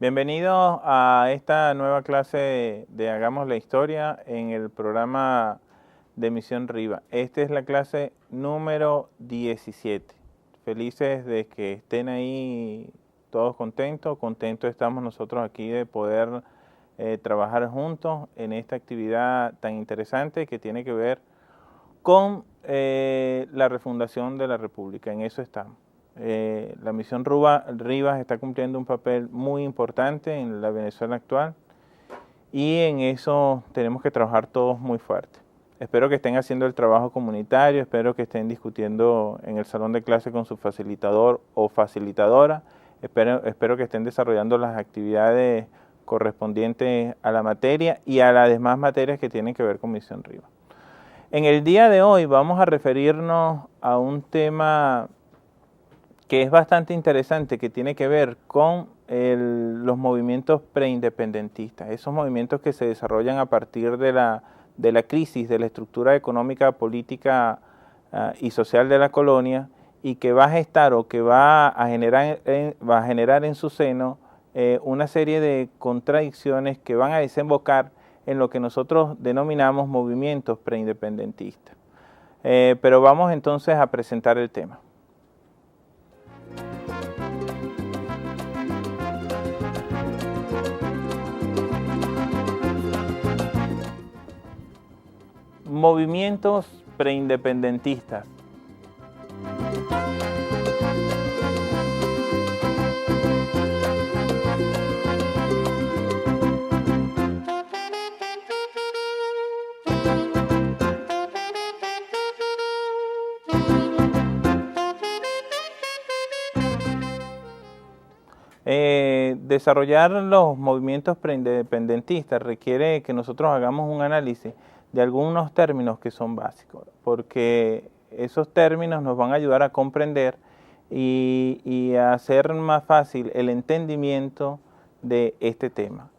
Bienvenidos a esta nueva clase de Hagamos la Historia en el programa de Misión Riva. Esta es la clase número 17. Felices de que estén ahí todos contentos. Contentos estamos nosotros aquí de poder trabajar juntos en esta actividad tan interesante que tiene que ver con la refundación de la República. En eso estamos. La misión Rivas está cumpliendo un papel muy importante en la Venezuela actual y en eso tenemos que trabajar todos muy fuerte. Espero que estén haciendo el trabajo comunitario, espero que estén discutiendo en el salón de clase con su facilitador o facilitadora, espero que estén desarrollando las actividades correspondientes a la materia y a las demás materias que tienen que ver con Misión Rivas. En el día de hoy vamos a referirnos a un tema que es bastante interesante, que tiene que ver con los movimientos preindependentistas, esos movimientos que se desarrollan a partir de la crisis de la estructura económica, política y social de la colonia, y que va a gestar o que va a generar en su seno una serie de contradicciones que van a desembocar en lo que nosotros denominamos movimientos preindependentistas. Pero vamos entonces a presentar el tema. Movimientos preindependentistas. Desarrollar los movimientos preindependentistas requiere que nosotros hagamos un análisis de algunos términos que son básicos, porque esos términos nos van a ayudar a comprender y a hacer más fácil el entendimiento de este tema.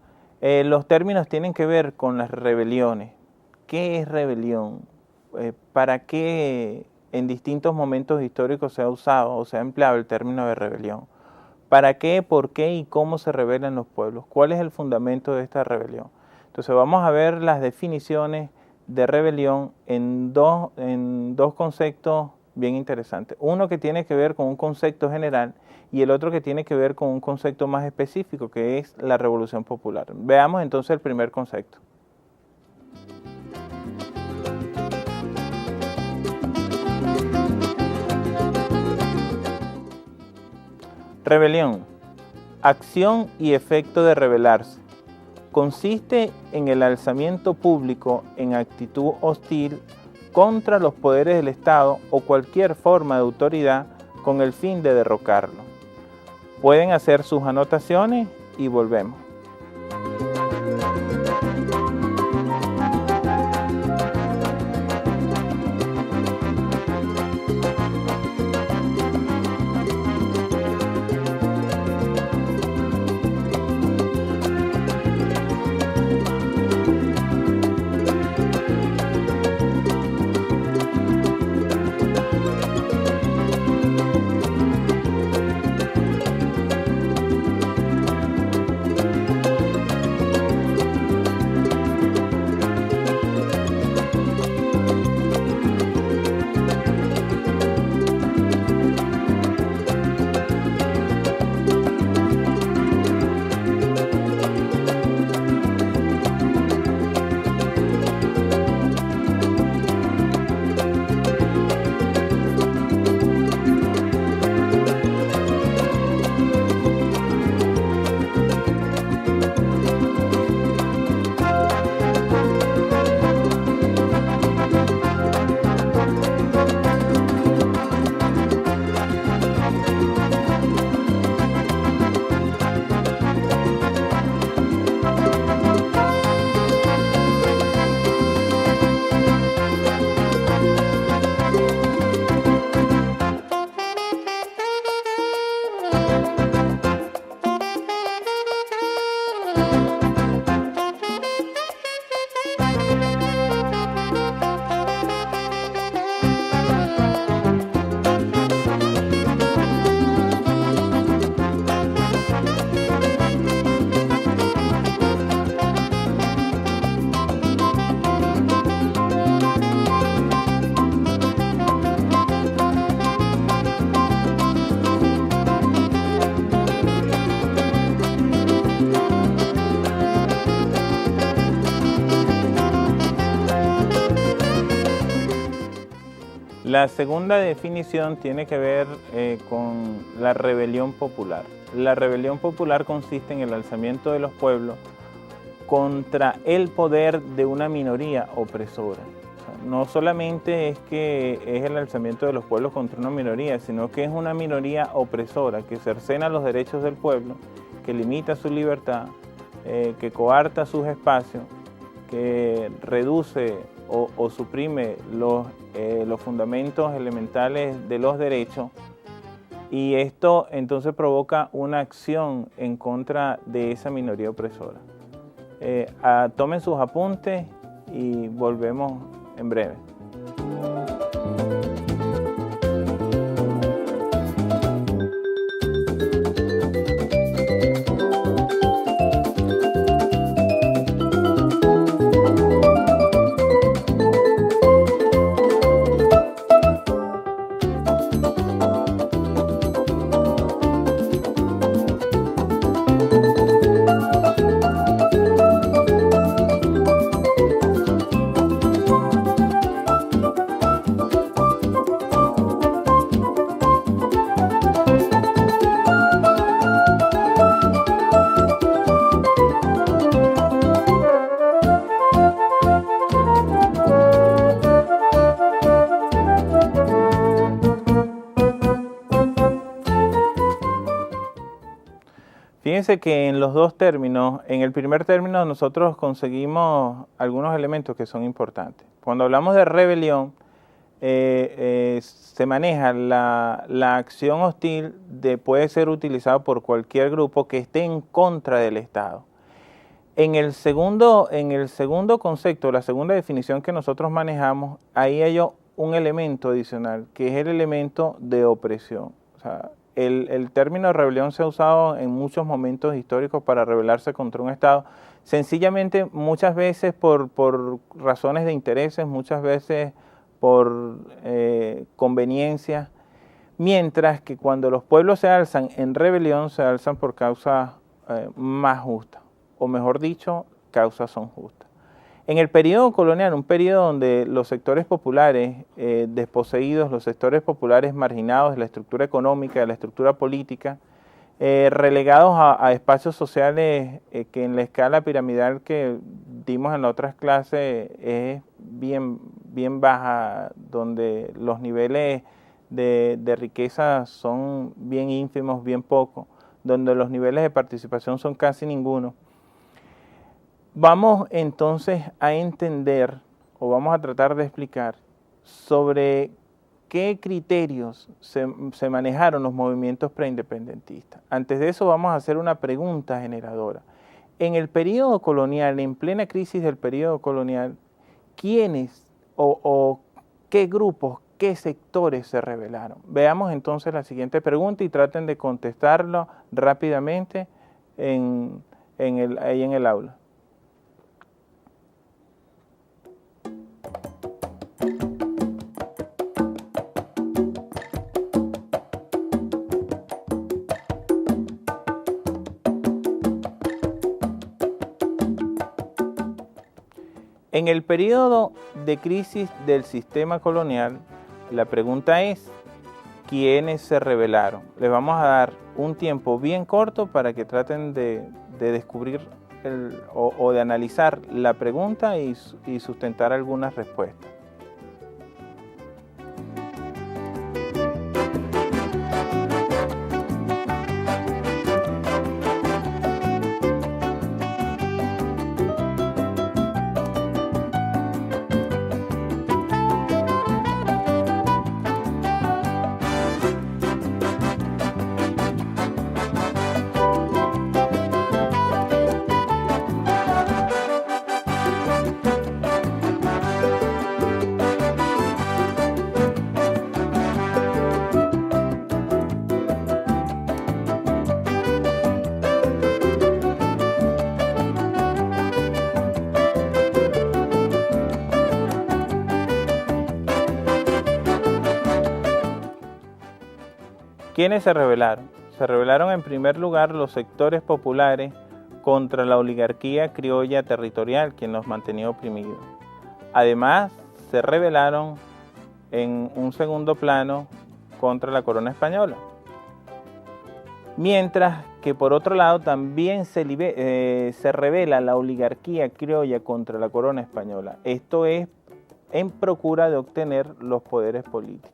Los términos tienen que ver con las rebeliones. ¿Qué es rebelión? ¿Para qué en distintos momentos históricos se ha usado o se ha empleado el término de rebelión? ¿Para qué, por qué y cómo se rebelan los pueblos? ¿Cuál es el fundamento de esta rebelión? Entonces vamos a ver las definiciones de rebelión en dos conceptos bien interesantes. Uno que tiene que ver con un concepto general y el otro que tiene que ver con un concepto más específico, que es la Revolución Popular. Veamos entonces el primer concepto. Rebelión, acción y efecto de rebelarse. Consiste en el alzamiento público en actitud hostil contra los poderes del Estado o cualquier forma de autoridad con el fin de derrocarlo. Pueden hacer sus anotaciones y volvemos. La segunda definición tiene que ver con la rebelión popular. La rebelión popular consiste en el alzamiento de los pueblos contra el poder de una minoría opresora. O sea, no solamente es que es el alzamiento de los pueblos contra una minoría, sino que es una minoría opresora que cercena los derechos del pueblo, que limita su libertad, que coarta sus espacios, que reduce o suprime los fundamentos elementales de los derechos, y esto entonces provoca una acción en contra de esa minoría opresora. Tomen sus apuntes y volvemos en breve. Fíjense que en los dos términos, en el primer término nosotros conseguimos algunos elementos que son importantes. Cuando hablamos de rebelión, se maneja la acción hostil puede ser utilizada por cualquier grupo que esté en contra del Estado. En el segundo concepto, la segunda definición que nosotros manejamos, ahí hay un elemento adicional, que es el elemento de opresión. O sea, el término rebelión se ha usado en muchos momentos históricos para rebelarse contra un Estado, sencillamente muchas veces por razones de intereses, muchas veces por conveniencia, mientras que cuando los pueblos se alzan en rebelión, se alzan por causas más justas, o mejor dicho, causas son justas. En el periodo colonial, un periodo donde los sectores populares desposeídos, los sectores populares marginados de la estructura económica, de la estructura política, relegados a espacios sociales que en la escala piramidal que dimos en otras clases es bien baja, donde los niveles de riqueza son bien ínfimos, bien pocos, donde los niveles de participación son casi ninguno. Vamos entonces a entender, o vamos a tratar de explicar, sobre qué criterios se manejaron los movimientos preindependentistas. Antes de eso vamos a hacer una pregunta generadora. En el periodo colonial, en plena crisis del periodo colonial, ¿quiénes o qué grupos, qué sectores se rebelaron? Veamos entonces la siguiente pregunta y traten de contestarlo rápidamente ahí en el aula. En el periodo de crisis del sistema colonial, la pregunta es, ¿quiénes se rebelaron? Les vamos a dar un tiempo bien corto para que traten de descubrir o de analizar la pregunta y sustentar algunas respuestas. ¿Quiénes se rebelaron? Se rebelaron en primer lugar los sectores populares contra la oligarquía criolla territorial, quien los mantenía oprimidos. Además, se rebelaron en un segundo plano contra la corona española. Mientras que por otro lado también se revela la oligarquía criolla contra la corona española. Esto es en procura de obtener los poderes políticos.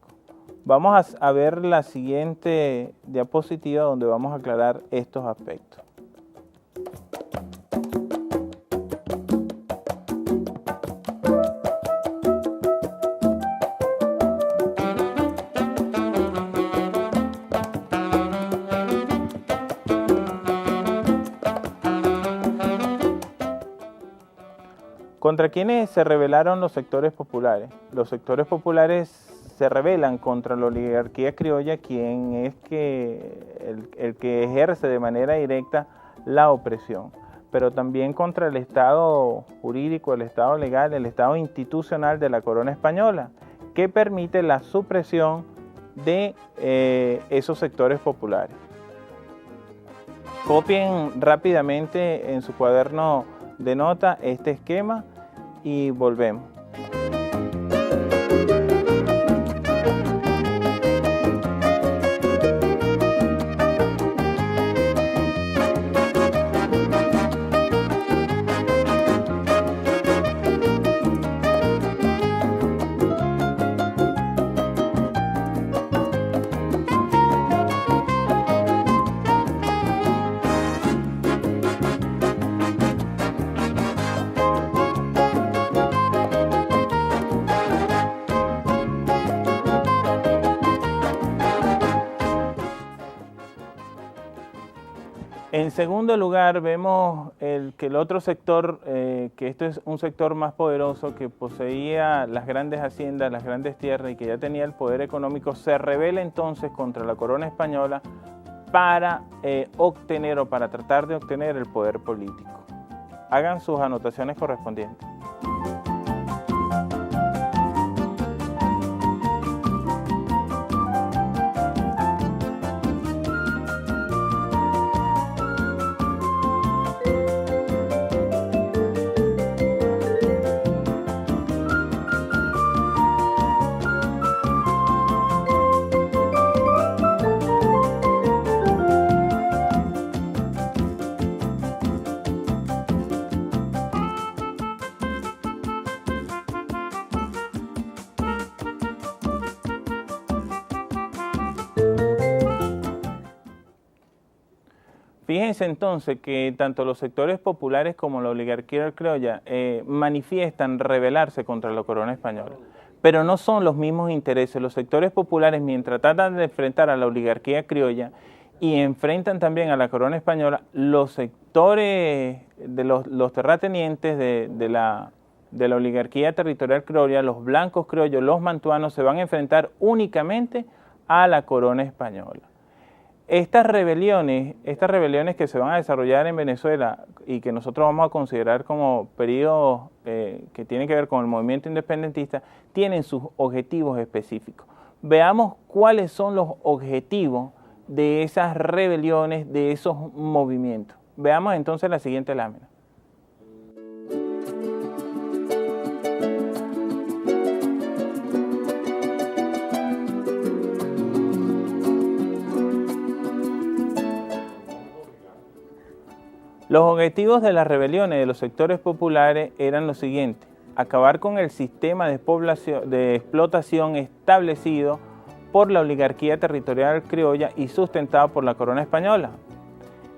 Vamos a ver la siguiente diapositiva donde vamos a aclarar estos aspectos. ¿Contra quiénes se rebelaron los sectores populares? Los sectores populares se rebelan contra la oligarquía criolla, quien es el que ejerce de manera directa la opresión, pero también contra el Estado jurídico, el Estado legal, el Estado institucional de la corona española, que permite la supresión de esos sectores populares. Copien rápidamente en su cuaderno de nota este esquema y volvemos. En segundo lugar, vemos que el otro sector, que este es un sector más poderoso, que poseía las grandes haciendas, las grandes tierras y que ya tenía el poder económico, se rebela entonces contra la corona española para obtener o para tratar de obtener el poder político. Hagan sus anotaciones correspondientes. Fíjense entonces que tanto los sectores populares como la oligarquía criolla manifiestan rebelarse contra la corona española, pero no son los mismos intereses. Los sectores populares, mientras tratan de enfrentar a la oligarquía criolla y enfrentan también a la corona española, los sectores de los terratenientes de la oligarquía territorial criolla, los blancos criollos, los mantuanos, se van a enfrentar únicamente a la corona española. Estas rebeliones que se van a desarrollar en Venezuela y que nosotros vamos a considerar como periodos que tienen que ver con el movimiento independentista, tienen sus objetivos específicos. Veamos cuáles son los objetivos de esas rebeliones, de esos movimientos. Veamos entonces la siguiente lámina. Los objetivos de las rebeliones de los sectores populares eran los siguientes: acabar con el sistema de explotación establecido por la oligarquía territorial criolla y sustentado por la corona española.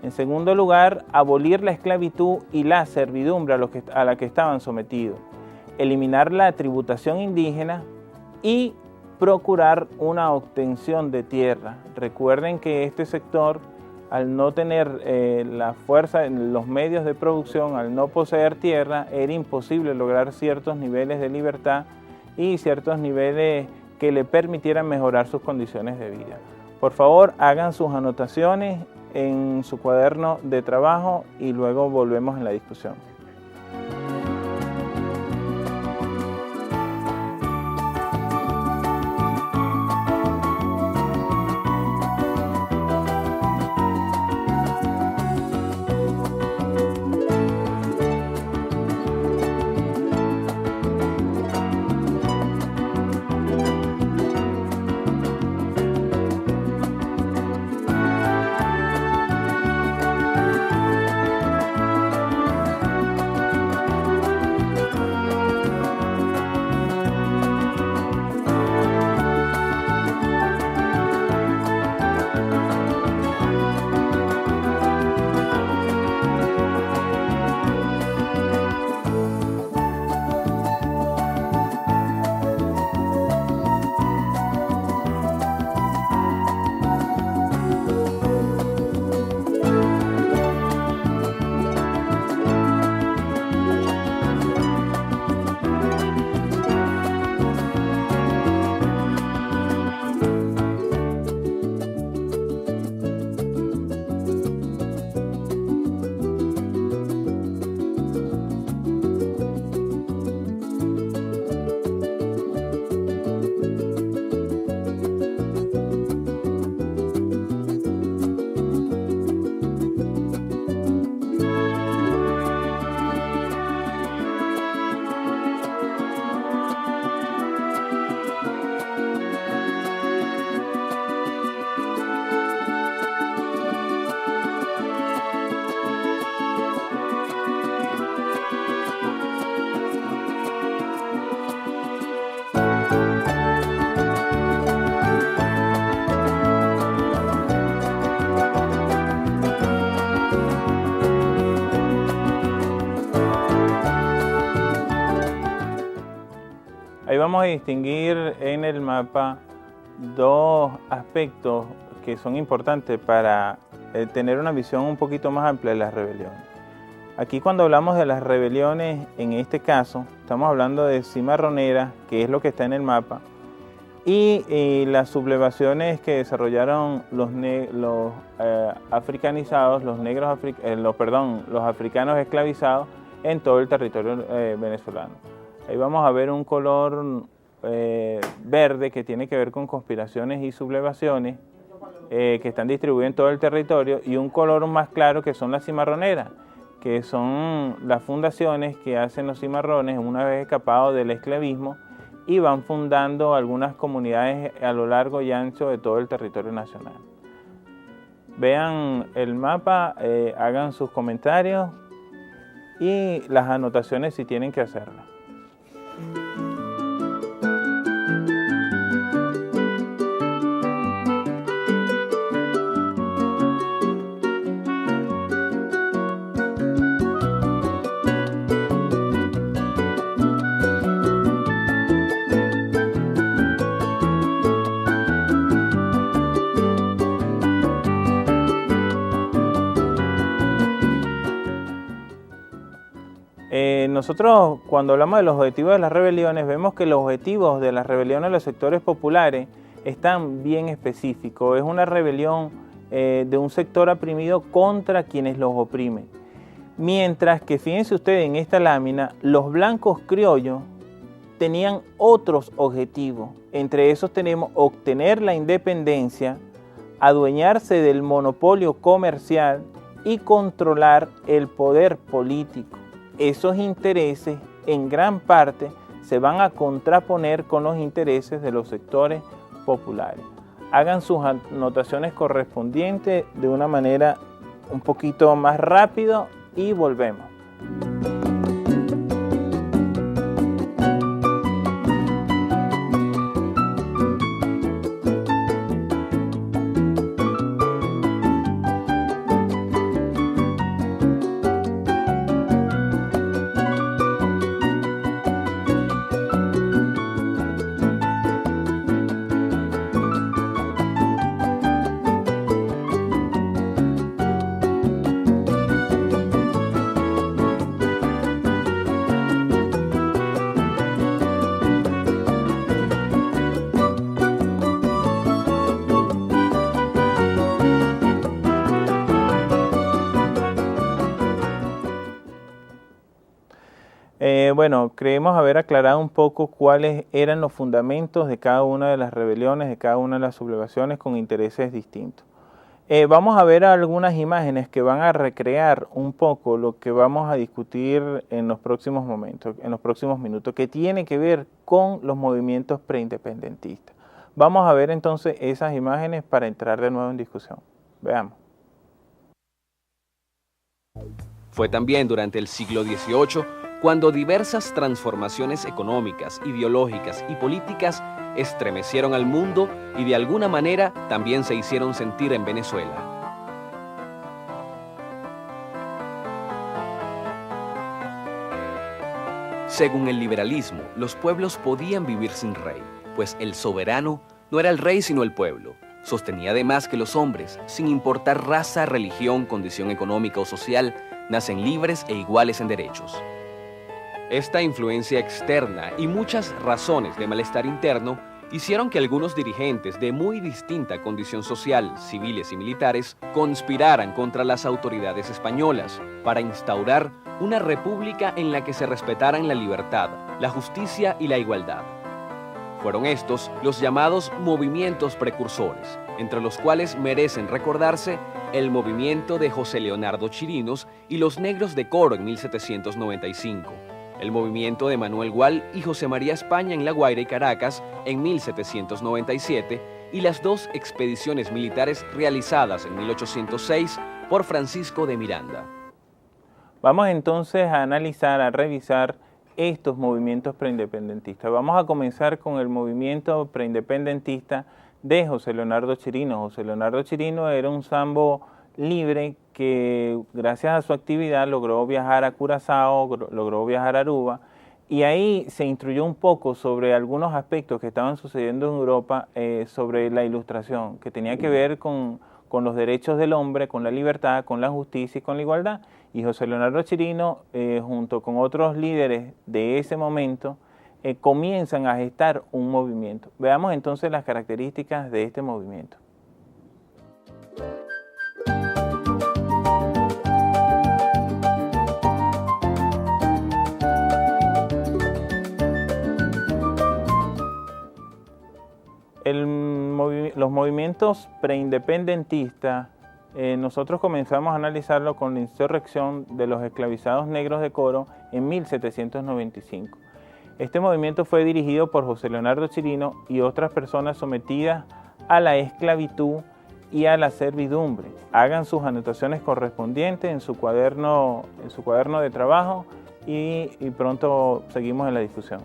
En segundo lugar, abolir la esclavitud y la servidumbre a la que estaban sometidos, eliminar la tributación indígena y procurar una obtención de tierra. Recuerden que este sector, al no tener la fuerza en los medios de producción, al no poseer tierra, era imposible lograr ciertos niveles de libertad y ciertos niveles que le permitieran mejorar sus condiciones de vida. Por favor, hagan sus anotaciones en su cuaderno de trabajo y luego volvemos en la discusión. vamos a distinguir en el mapa dos aspectos que son importantes para tener una visión un poquito más amplia de las rebeliones. Aquí cuando hablamos de las rebeliones, en este caso, estamos hablando de cimarroneras, que es lo que está en el mapa, y las sublevaciones que desarrollaron los africanizados, los africanos esclavizados en todo el territorio venezolano. Ahí vamos a ver un color verde que tiene que ver con conspiraciones y sublevaciones que están distribuidas en todo el territorio, y un color más claro que son las cimarroneras, que son las fundaciones que hacen los cimarrones una vez escapados del esclavismo y van fundando algunas comunidades a lo largo y ancho de todo el territorio nacional. Vean el mapa, hagan sus comentarios y las anotaciones si tienen que hacerlas. Nosotros cuando hablamos de los objetivos de las rebeliones, vemos que los objetivos de las rebeliones de los sectores populares están bien específicos. Es una rebelión de un sector oprimido contra quienes los oprimen. Mientras que, fíjense ustedes en esta lámina, los blancos criollos tenían otros objetivos. Entre esos tenemos obtener la independencia, adueñarse del monopolio comercial y controlar el poder político. Esos intereses en gran parte se van a contraponer con los intereses de los sectores populares. Hagan sus anotaciones correspondientes de una manera un poquito más rápido y volvemos. Bueno, creemos haber aclarado un poco cuáles eran los fundamentos de cada una de las rebeliones, de cada una de las sublevaciones con intereses distintos. Vamos a ver algunas imágenes que van a recrear un poco lo que vamos a discutir en los próximos momentos, en los próximos minutos, que tiene que ver con los movimientos preindependentistas. Vamos a ver entonces esas imágenes para entrar de nuevo en discusión. Veamos. Fue también durante el siglo XVIII cuando diversas transformaciones económicas, ideológicas y políticas estremecieron al mundo y de alguna manera también se hicieron sentir en Venezuela. Según el liberalismo, los pueblos podían vivir sin rey, pues el soberano no era el rey sino el pueblo. Sostenía además que los hombres, sin importar raza, religión, condición económica o social, nacen libres e iguales en derechos. Esta influencia externa y muchas razones de malestar interno hicieron que algunos dirigentes de muy distinta condición social, civiles y militares, conspiraran contra las autoridades españolas para instaurar una república en la que se respetaran la libertad, la justicia y la igualdad. Fueron estos los llamados movimientos precursores, entre los cuales merecen recordarse el movimiento de José Leonardo Chirinos y los Negros de Coro en 1795, el movimiento de Manuel Gual y José María España en La Guaira y Caracas en 1797 y las dos expediciones militares realizadas en 1806 por Francisco de Miranda. Vamos entonces a analizar, a revisar estos movimientos preindependentistas. Vamos a comenzar con el movimiento preindependentista de José Leonardo Chirino. José Leonardo Chirino era un sambo libre que gracias a su actividad logró viajar a Curazao, logró viajar a Aruba Y ahí se instruyó un poco sobre algunos aspectos que estaban sucediendo en Europa sobre la Ilustración, que tenía que ver con los derechos del hombre, con la libertad, con la justicia y con la igualdad. Y José Leonardo Chirino, junto con otros líderes de ese momento, comienzan a gestar un movimiento. Veamos entonces las características de este movimiento. Los movimientos preindependentistas, nosotros comenzamos a analizarlo con la insurrección de los esclavizados negros de Coro en 1795. Este movimiento fue dirigido por José Leonardo Chirino y otras personas sometidas a la esclavitud y a la servidumbre. Hagan sus anotaciones correspondientes en su cuaderno de trabajo y pronto seguimos en la discusión.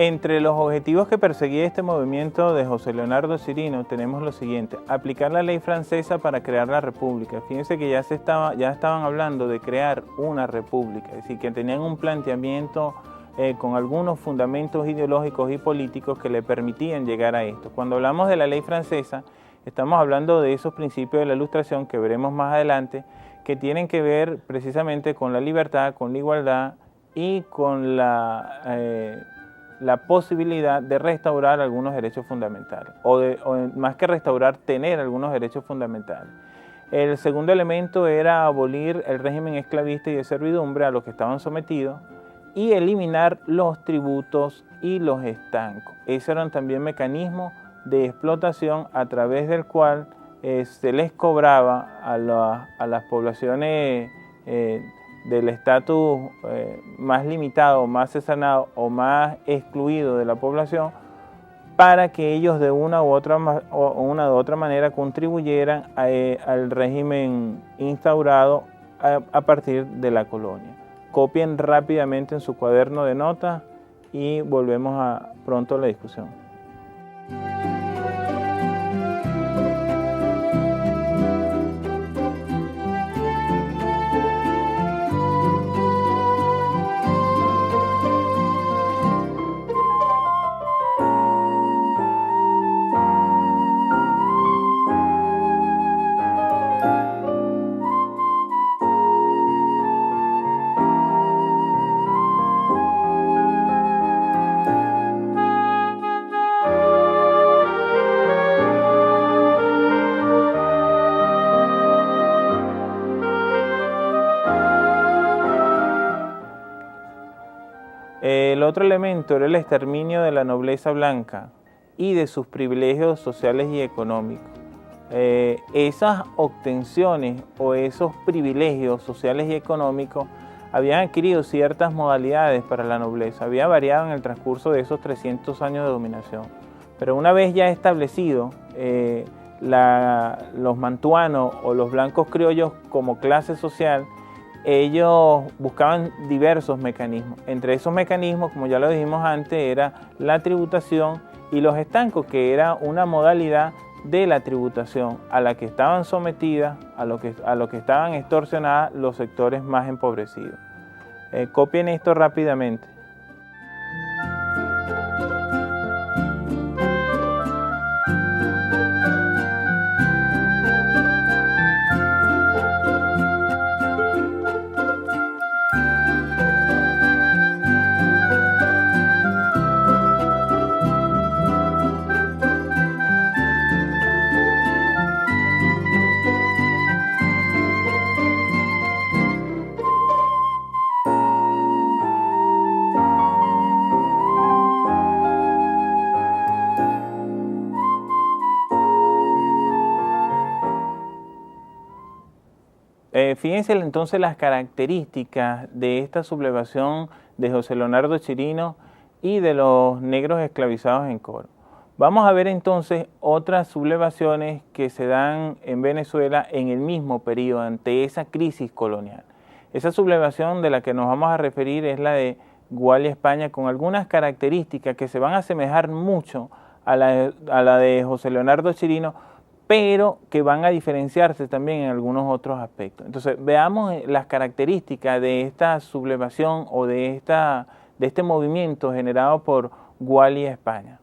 Entre los objetivos que perseguía este movimiento de José Leonardo Chirino tenemos lo siguiente: aplicar la ley francesa para crear la república. Fíjense que ya estaban hablando de crear una república, es decir, que tenían un planteamiento con algunos fundamentos ideológicos y políticos que le permitían llegar a esto. Cuando hablamos de la ley francesa, estamos hablando de esos principios de la Ilustración que veremos más adelante, que tienen que ver precisamente con la libertad, con la igualdad y con la posibilidad de restaurar algunos derechos fundamentales, o más que restaurar, tener algunos derechos fundamentales. El segundo elemento era abolir el régimen esclavista y de servidumbre a los que estaban sometidos y eliminar los tributos y los estancos. Esos eran también mecanismos de explotación a través del cual se les cobraba a las poblaciones del estatus más limitado, más cercenado o más excluido de la población, para que ellos de una u otra manera contribuyeran al régimen instaurado a partir de la colonia. Copien rápidamente en su cuaderno de notas y volvemos pronto a la discusión. El otro elemento era el exterminio de la nobleza blanca y de sus privilegios sociales y económicos. Esas obtenciones o esos privilegios sociales y económicos habían adquirido ciertas modalidades para la nobleza, había variado en el transcurso de esos 300 años de dominación. Pero una vez ya establecido, los mantuanos o los blancos criollos como clase social, ellos buscaban diversos mecanismos. Entre esos mecanismos, como ya lo dijimos antes, era la tributación y los estancos, que era una modalidad de la tributación a la que estaban sometidas, a lo que estaban extorsionadas los sectores más empobrecidos. Copien esto rápidamente. Fíjense entonces las características de esta sublevación de José Leonardo Chirino y de los negros esclavizados en Coro. Vamos a ver entonces otras sublevaciones que se dan en Venezuela en el mismo periodo, ante esa crisis colonial. Esa sublevación de la que nos vamos a referir es la de Gualia España, con algunas características que se van a asemejar mucho a la de José Leonardo Chirino, pero que van a diferenciarse también en algunos otros aspectos. Entonces, veamos las características de esta sublevación o de este movimiento generado por Gualia España.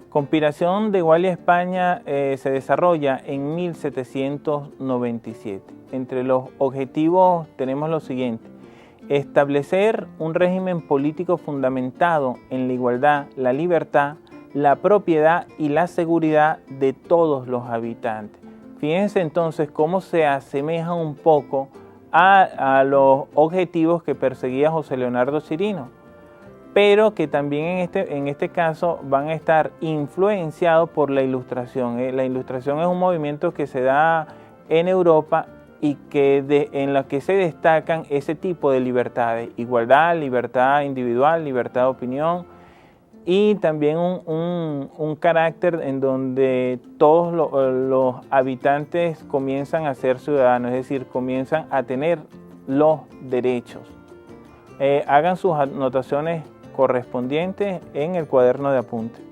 Conspiración de Gualia España se desarrolla en 1797. Entre los objetivos tenemos lo siguiente: establecer un régimen político fundamentado en la igualdad, la libertad, la propiedad y la seguridad de todos los habitantes. Fíjense entonces cómo se asemeja un poco a los objetivos que perseguía José Leonardo Chirino, pero que también en este caso van a estar influenciados por la Ilustración. La Ilustración es un movimiento que se da en Europa y que en la que se destacan ese tipo de libertades: igualdad, libertad individual, libertad de opinión, y también un carácter en donde todos los habitantes comienzan a ser ciudadanos, es decir, comienzan a tener los derechos. Hagan sus anotaciones correspondientes en el cuaderno de apuntes.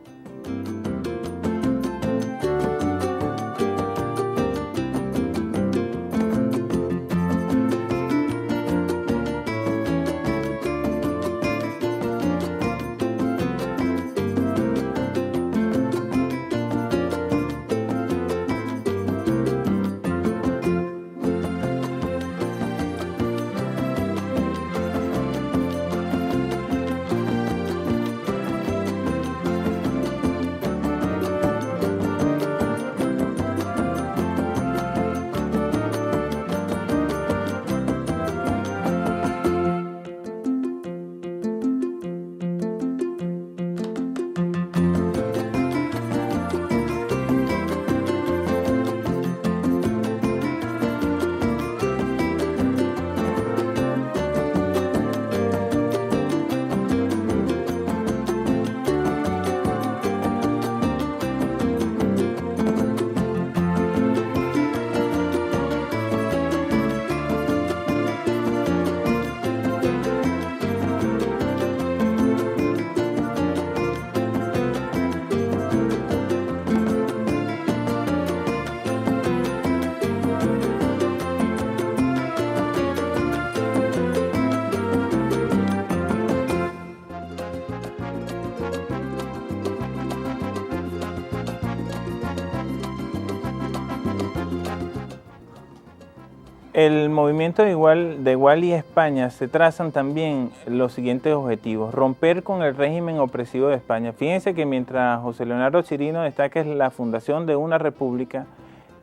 El movimiento de Gualia España se trazan también los siguientes objetivos: romper con el régimen opresivo de España. Fíjense que mientras José Leonardo Chirino destaca la fundación de una república,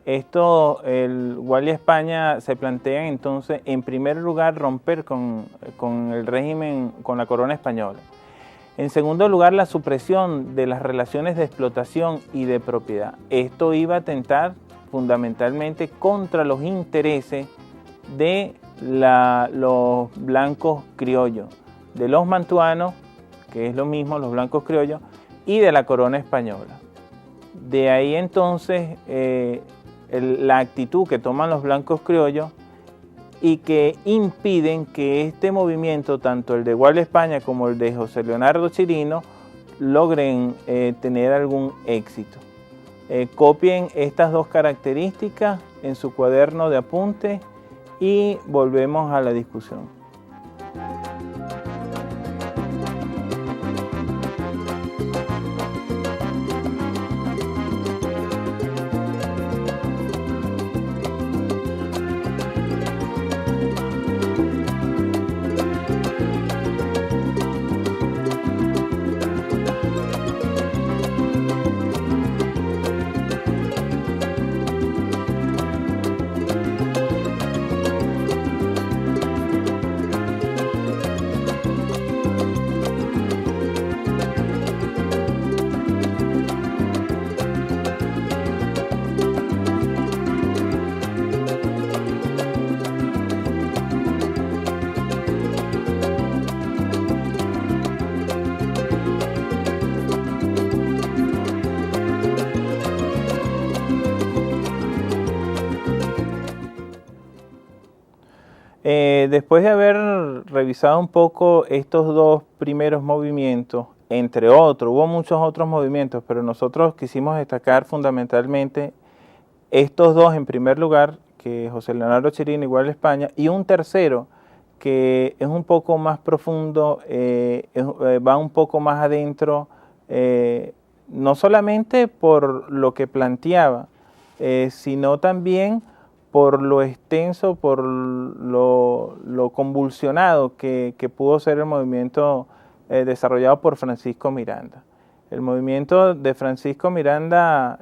el Gualia España se plantea entonces, en primer lugar, romper con el régimen, con la corona española. En segundo lugar, la supresión de las relaciones de explotación y de propiedad. Esto iba a atentar fundamentalmente contra los intereses de los blancos criollos, de los mantuanos, que es lo mismo, los blancos criollos, y de la corona española. De ahí entonces la actitud que toman los blancos criollos y que impiden que este movimiento, tanto el de Gualia España como el de José Leonardo Chirino, logren tener algún éxito. Copien estas dos características en su cuaderno de apuntes y volvemos a la discusión. Después de haber revisado un poco estos dos primeros movimientos, entre otros, hubo muchos otros movimientos, pero nosotros quisimos destacar fundamentalmente estos dos en primer lugar, que José Leonardo Chirino, igual España, y un tercero que es un poco más profundo, va un poco más adentro, no solamente por lo que planteaba, sino también por lo extenso, por lo convulsionado que pudo ser el movimiento desarrollado por Francisco Miranda. El movimiento de Francisco Miranda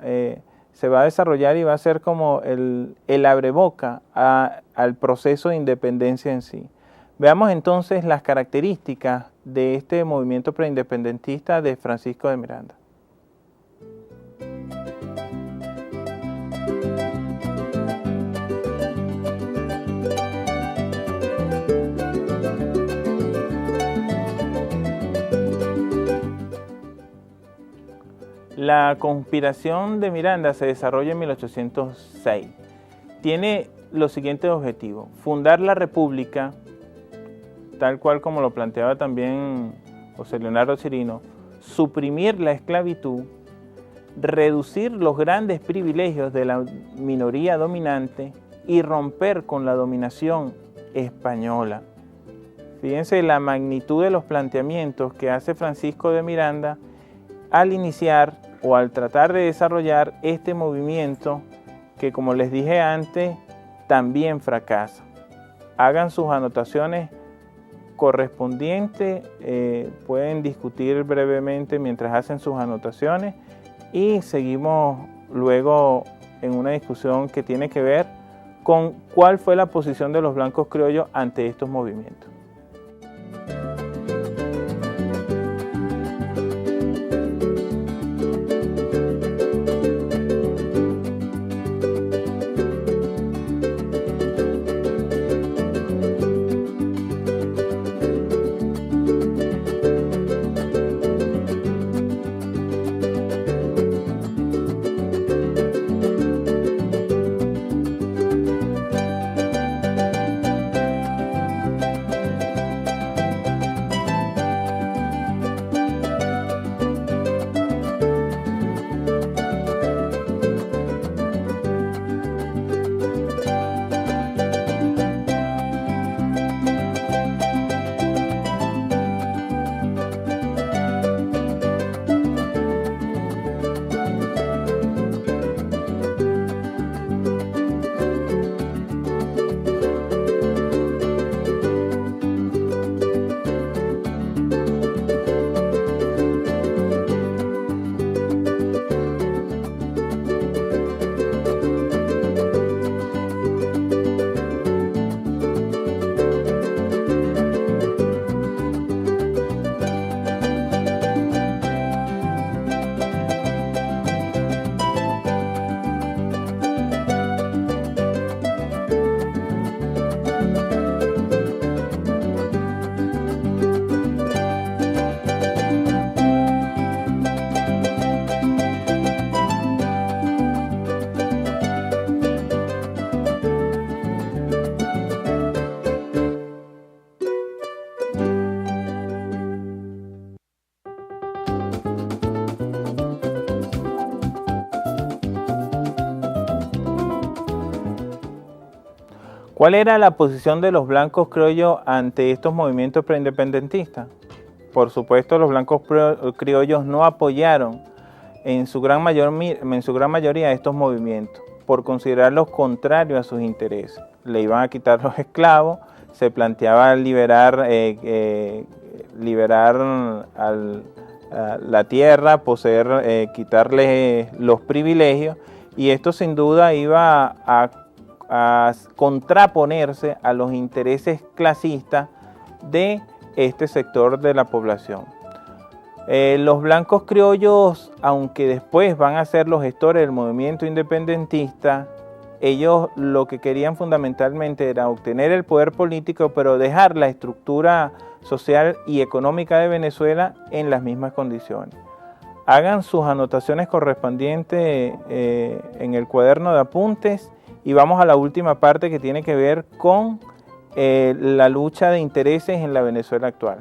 se va a desarrollar y va a ser como el abreboca al proceso de independencia en sí. Veamos entonces las características de este movimiento preindependentista de Francisco de Miranda. La conspiración de Miranda se desarrolla en 1806. Tiene los siguientes objetivos: fundar la República, tal cual como lo planteaba también José Leonardo Chirino, suprimir la esclavitud, reducir los grandes privilegios de la minoría dominante y romper con la dominación española. Fíjense la magnitud de los planteamientos que hace Francisco de Miranda al iniciar o al tratar de desarrollar este movimiento que, como les dije antes, también fracasa. Hagan sus anotaciones correspondientes, pueden discutir brevemente mientras hacen sus anotaciones y seguimos luego en una discusión que tiene que ver con cuál fue la posición de los blancos criollos ante estos movimientos. ¿Cuál era la posición de los blancos criollos ante estos movimientos preindependentistas? Por supuesto, los blancos criollos no apoyaron en su gran mayoría estos movimientos por considerarlos contrarios a sus intereses. Le iban a quitar los esclavos, se planteaba liberar la tierra, quitarles los privilegios, y esto sin duda iba a contraponerse a los intereses clasistas de este sector de la población. Los blancos criollos, aunque después van a ser los gestores del movimiento independentista, ellos lo que querían fundamentalmente era obtener el poder político, pero dejar la estructura social y económica de Venezuela en las mismas condiciones. Hagan sus anotaciones correspondientes en el cuaderno de apuntes y vamos a la última parte, que tiene que ver con la lucha de intereses en la Venezuela actual.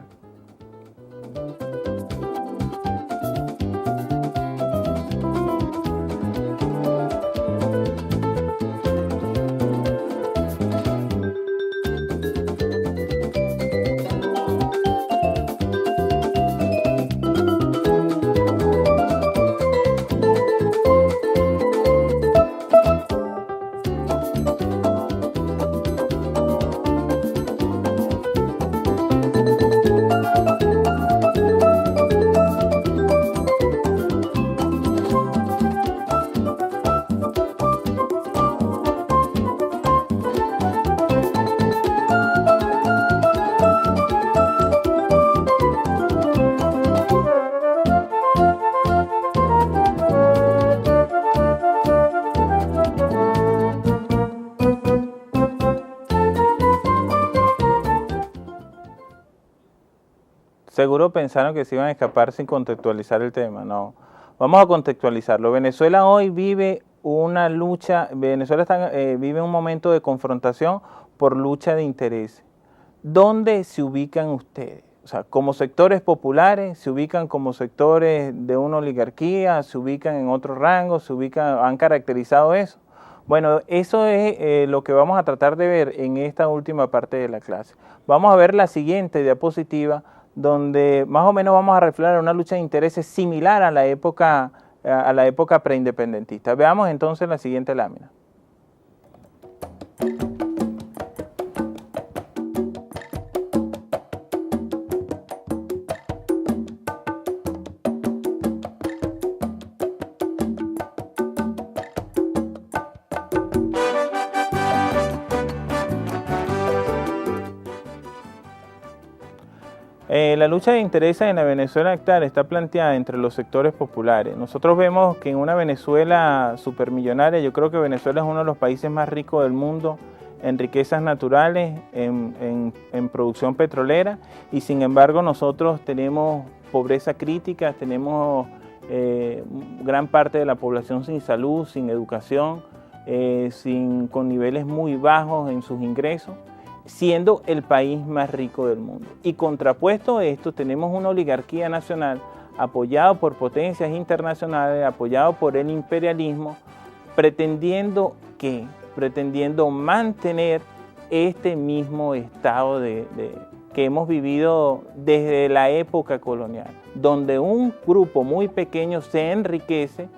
Seguro pensaron que se iban a escapar sin contextualizar el tema. No, vamos a contextualizarlo. Venezuela hoy vive una lucha, vive un momento de confrontación por lucha de intereses. ¿Dónde se ubican ustedes? O sea, como sectores populares, se ubican como sectores de una oligarquía, se ubican en otro rango, han caracterizado eso. Bueno, eso es lo que vamos a tratar de ver en esta última parte de la clase. Vamos a ver la siguiente diapositiva, donde más o menos vamos a reflejar una lucha de intereses similar a la época preindependentista. Veamos entonces la siguiente lámina. La lucha de intereses en la Venezuela actual está planteada entre los sectores populares. Nosotros vemos que en una Venezuela supermillonaria, yo creo que Venezuela es uno de los países más ricos del mundo en riquezas naturales, en producción petrolera, y sin embargo nosotros tenemos pobreza crítica, tenemos gran parte de la población sin salud, sin educación, con niveles muy bajos en sus ingresos, siendo el país más rico del mundo. Y contrapuesto a esto tenemos una oligarquía nacional apoyada por potencias internacionales, apoyado por el imperialismo, pretendiendo mantener este mismo estado que hemos vivido desde la época colonial, donde un grupo muy pequeño se enriquece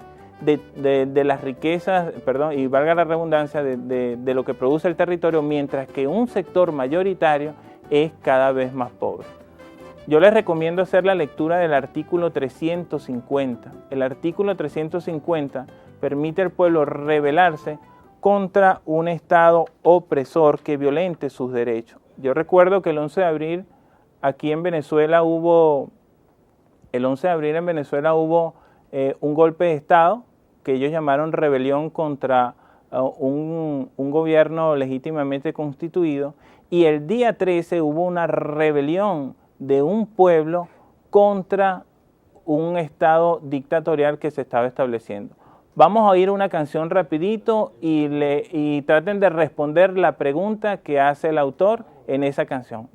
de las riquezas, y valga la redundancia, de lo que produce el territorio, mientras que un sector mayoritario es cada vez más pobre. Yo les recomiendo hacer la lectura del artículo 350. El artículo 350 permite al pueblo rebelarse contra un Estado opresor que violente sus derechos. Yo recuerdo que el 11 de abril aquí en Venezuela hubo un golpe de Estado que ellos llamaron rebelión contra un gobierno legítimamente constituido, y el día 13 hubo una rebelión de un pueblo contra un Estado dictatorial que se estaba estableciendo. Vamos a oír una canción rapidito y traten de responder la pregunta que hace el autor en esa canción.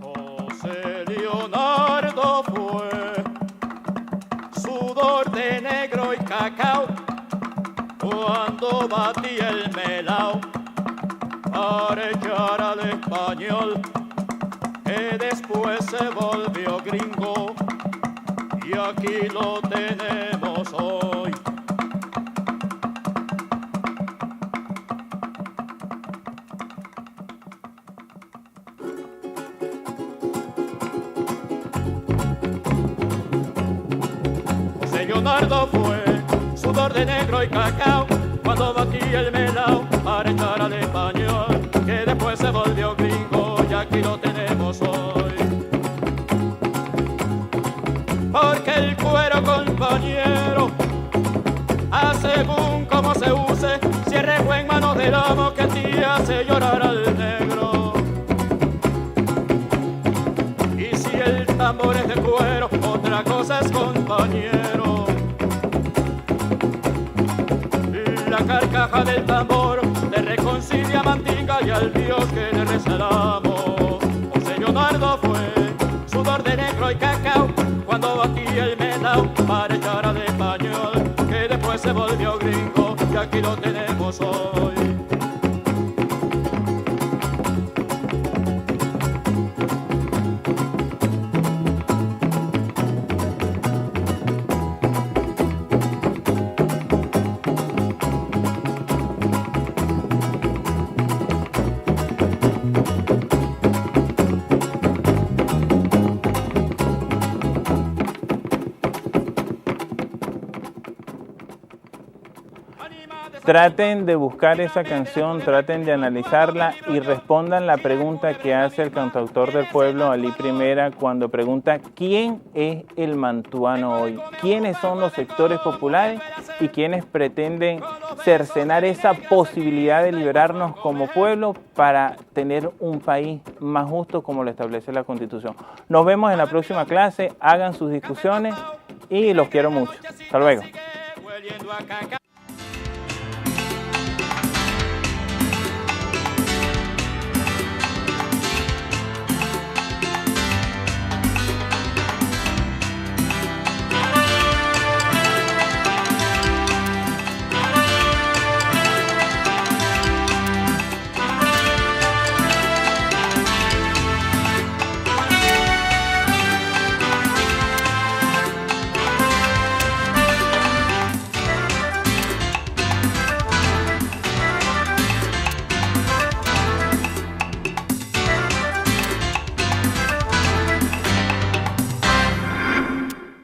José Leonardo fue sudor de negro y cacao cuando batía el melao para echar al español, que después se volvió gringo y aquí lo tenemos hoy. José Leonardo fue sudor de negro y cacao cuando batía el melao para echar al español, que después se volvió gringo y aquí lo tenemos hoy. Porque el cuero, compañero, según como se use, cierre buen mano del amo que a ti hace llorar al negro. Y si el tambor es de cuero, otra cosa es, compañero. la carcaja del tambor le reconcilia a Mandinga y al Dios que le rezáramos. José Leonardo fue sudor de negro y cacao cuando batía el melao para echar al español, que después se volvió gringo y aquí lo tenemos hoy. Traten de buscar esa canción, traten de analizarla y respondan la pregunta que hace el cantautor del pueblo, Alí Primera, cuando pregunta ¿quién es el mantuano hoy? ¿Quiénes son los sectores populares y quiénes pretenden cercenar esa posibilidad de liberarnos como pueblo para tener un país más justo como lo establece la Constitución? Nos vemos en la próxima clase, hagan sus discusiones y los quiero mucho. Hasta luego.